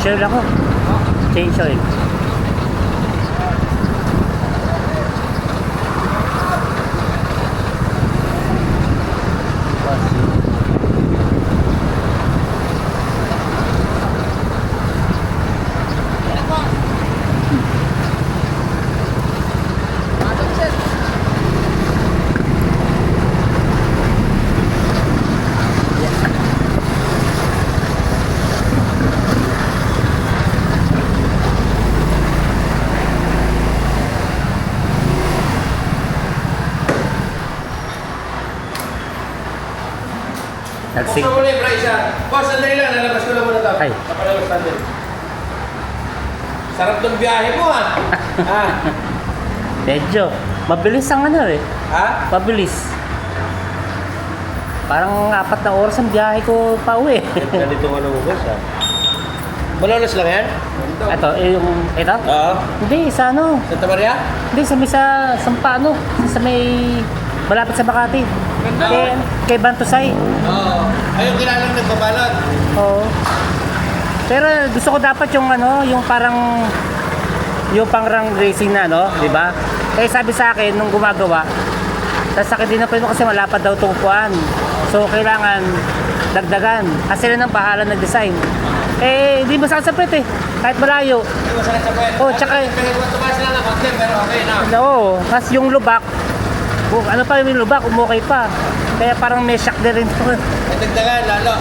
oil ako. Change oil. Nagsig. Buksan mo na yung Bryce. Boss, sandali lang. Lalabas ko lang muna ito. Ay. Napalabas natin. Sarap ng biyahe mo Medyo. Mabilis ang ano eh. Ha? Mabilis. Parang 4 na oras ang biyahe ko pa uwi. Ganito nga ng boss Malolos lang yan? Ito, ito? Oo. Hindi, sa ano? Santa Maria? Hindi, sa Sampano. Sa may, malapit sa Makati. Ganda. Kay Bantusay. Oo. Ayun, kilalang nagbabalot. Oo. Pero gusto ko dapat yung ano, yung parang, yung pang-rang racing na, no? Di ba? Kaya sabi sa akin, nung gumagawa, sasakit din na kasi malapad daw tungkuan. So, kailangan dagdagan. Kasi sila nang bahala nag-design. Eh, hindi masasapit eh. Kahit malayo. Hindi mo sana sa puwet. Oh, tsaka tumas lang na konti, pero okay na. oo. Tapos yung lubak, ano pa yung lubak, umukay pa. Kaya parang may shock din rin. Dagdagan, lalo.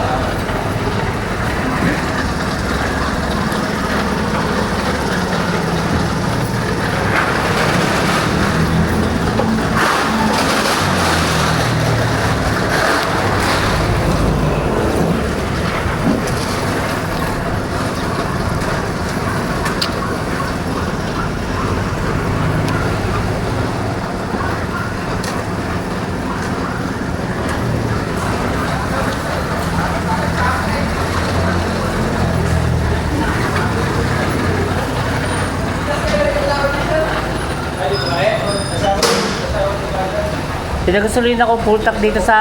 Pinagasuloyin ako full tank dito sa...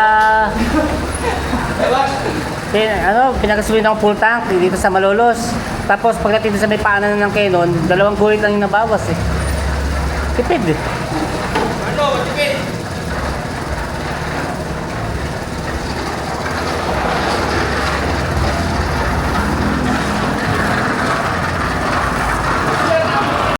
pinagasuloyin ako full tank dito sa Malolos. Tapos pagdating sa may paanan ng Canon, 2 guhit lang yung nabawas eh. Tipid eh. Ano, matipid?